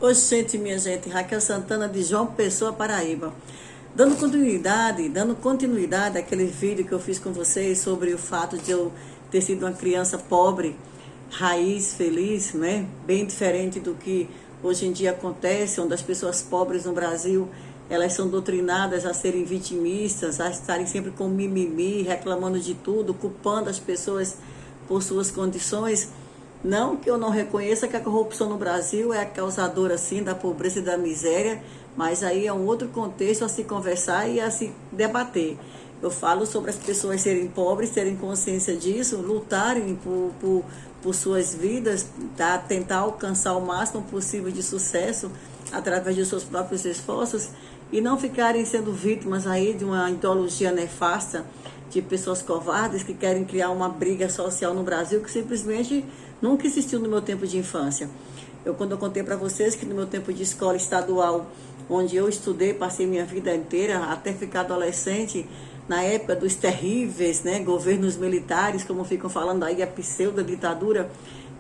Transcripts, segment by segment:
Oxente, minha gente, Raquel Santana de João Pessoa, Paraíba. Dando continuidade àquele vídeo que eu fiz com vocês sobre o fato de eu ter sido uma criança pobre, raiz, feliz, né? Bem diferente do que hoje em dia acontece, onde as pessoas pobres no Brasil, elas são doutrinadas a serem vitimistas, a estarem sempre com mimimi, reclamando de tudo, culpando as pessoas por suas condições. Não que eu não reconheça que a corrupção no Brasil é a causadora, sim, da pobreza e da miséria, mas aí é um outro contexto a se conversar e a se debater. Eu falo sobre as pessoas serem pobres, terem consciência disso, lutarem por suas vidas, tá? Tentar alcançar o máximo possível de sucesso através de seus próprios esforços e não ficarem sendo vítimas aí de uma ideologia nefasta de pessoas covardes que querem criar uma briga social no Brasil que simplesmente nunca existiu no meu tempo de infância. Quando eu contei para vocês que no meu tempo de escola estadual, onde eu estudei, passei minha vida inteira, até ficar adolescente, na época dos terríveis, né, governos militares, como ficam falando aí, a pseudo-ditadura,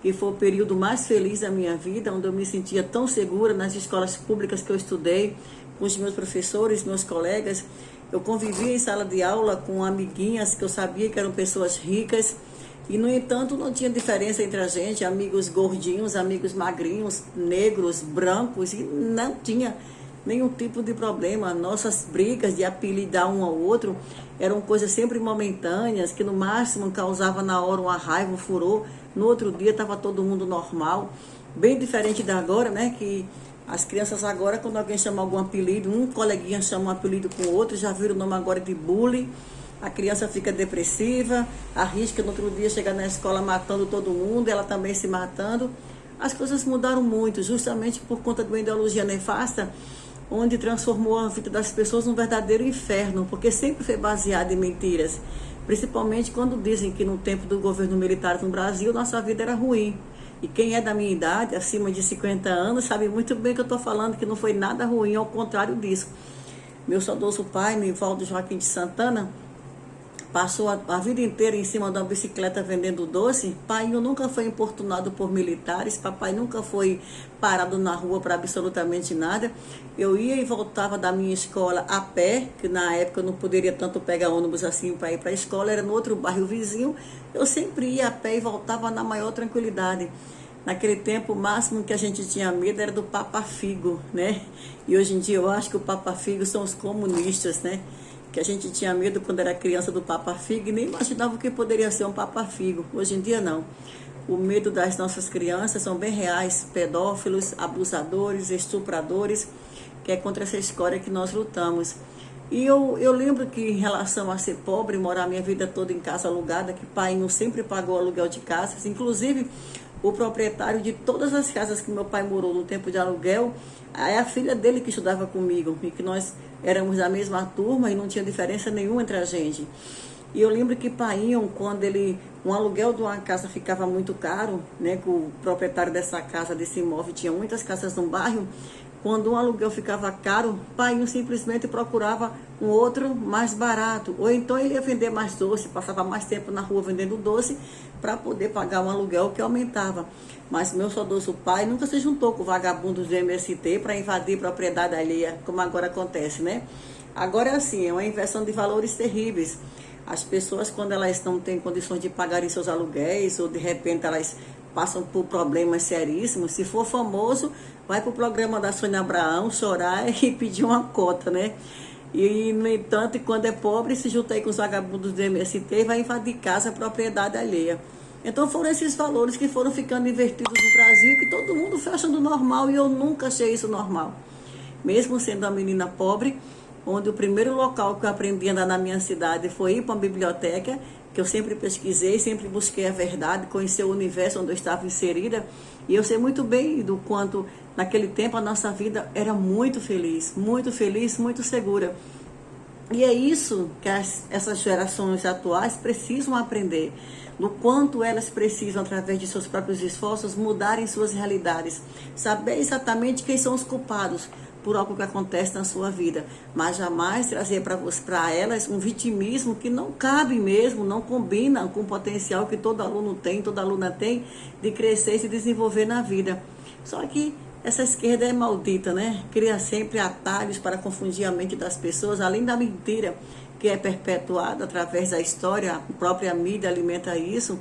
que foi o período mais feliz da minha vida, onde eu me sentia tão segura nas escolas públicas que eu estudei, com os meus professores, meus colegas. Eu convivia em sala de aula com amiguinhas que eu sabia que eram pessoas ricas, e, no entanto, não tinha diferença entre a gente, amigos gordinhos, amigos magrinhos, negros, brancos, e não tinha nenhum tipo de problema. Nossas brigas de apelidar um ao outro eram coisas sempre momentâneas, que no máximo causava na hora uma raiva, um furor. No outro dia estava todo mundo normal. Bem diferente da agora, né? Que as crianças agora, quando alguém chama algum apelido, um coleguinha chama um apelido com o outro, já viram o nome agora de bullying. A criança fica depressiva, arrisca no outro dia chegar na escola matando todo mundo, ela também se matando. As coisas mudaram muito, justamente por conta de uma ideologia nefasta, onde transformou a vida das pessoas num verdadeiro inferno, porque sempre foi baseada em mentiras. Principalmente quando dizem que no tempo do governo militar no Brasil, nossa vida era ruim. E quem é da minha idade, acima de 50 anos, sabe muito bem que eu estou falando que não foi nada ruim, ao contrário disso. Meu saudoso pai, Nivaldo Joaquim de Santana, passou a vida inteira em cima de uma bicicleta vendendo doce. Pai nunca foi importunado por militares, papai nunca foi parado na rua para absolutamente nada. Eu ia e voltava da minha escola a pé, que na época eu não poderia tanto pegar ônibus assim para ir para a escola, era no outro bairro vizinho. Eu sempre ia a pé e voltava na maior tranquilidade. Naquele tempo, o máximo que a gente tinha medo era do Papa Figo, né? E hoje em dia eu acho que o Papa Figo são os comunistas, né? Que a gente tinha medo quando era criança do Papa Figo e nem imaginava o que poderia ser um Papa Figo. Hoje em dia não. O medo das nossas crianças são bem reais, pedófilos, abusadores, estupradores, que é contra essa história que nós lutamos. E eu lembro que em relação a ser pobre, morar minha vida toda em casa alugada, que pai não sempre pagou aluguel de casas, inclusive o proprietário de todas as casas que meu pai morou no tempo de aluguel, é a filha dele que estudava comigo, e que nós éramos da mesma turma e não tinha diferença nenhuma entre a gente. E eu lembro que painho, quando um aluguel de uma casa ficava muito caro, né, que o proprietário dessa casa, desse imóvel, tinha muitas casas no bairro, quando um aluguel ficava caro, painho simplesmente procurava um outro mais barato. Ou então ele ia vender mais doce, passava mais tempo na rua vendendo doce para poder pagar um aluguel que aumentava. Mas meu saudoso pai nunca se juntou com vagabundos do MST para invadir propriedade alheia, como agora acontece, né? Agora é assim, é uma inversão de valores terríveis. As pessoas, quando elas não têm condições de pagarem seus aluguéis, ou de repente elas passam por problemas seríssimos, se for famoso, vai para o programa da Sônia Abraão chorar e pedir uma cota, né? E, no entanto, quando é pobre, se junta aí com os vagabundos do MST e vai invadir casa, propriedade alheia. Então foram esses valores que foram ficando invertidos no Brasil e que todo mundo foi achando normal, e eu nunca achei isso normal. Mesmo sendo uma menina pobre, onde o primeiro local que eu aprendi a andar na minha cidade foi ir para uma biblioteca, que eu sempre pesquisei, sempre busquei a verdade, conhecer o universo onde eu estava inserida, e eu sei muito bem do quanto, naquele tempo, a nossa vida era muito feliz, muito segura. E é isso que essas gerações atuais precisam aprender, do quanto elas precisam, através de seus próprios esforços, mudarem suas realidades, saber exatamente quem são os culpados por algo que acontece na sua vida, mas jamais trazer para elas um vitimismo que não cabe mesmo, não combina com o potencial que todo aluno tem, toda aluna tem, de crescer e se desenvolver na vida. Só que Essa esquerda é maldita, né? Cria sempre atalhos para confundir a mente das pessoas, além da mentira que é perpetuada através da história, a própria mídia alimenta isso.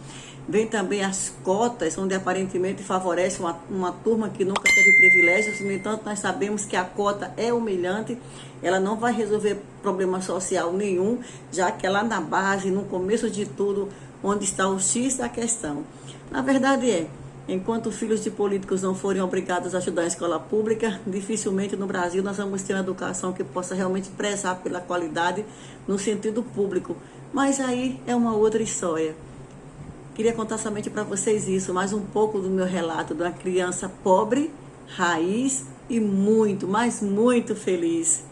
Vem também as cotas, onde aparentemente favorece uma turma que nunca teve privilégios. No entanto, nós sabemos que a cota é humilhante, ela não vai resolver problema social nenhum, já que é lá na base, no começo de tudo, onde está o X da questão. Na verdade enquanto filhos de políticos não forem obrigados a estudar em escola pública, dificilmente no Brasil nós vamos ter uma educação que possa realmente prezar pela qualidade no sentido público. Mas aí é uma outra história. Queria contar somente para vocês isso, mais um pouco do meu relato de uma criança pobre, raiz e muito, mas muito feliz.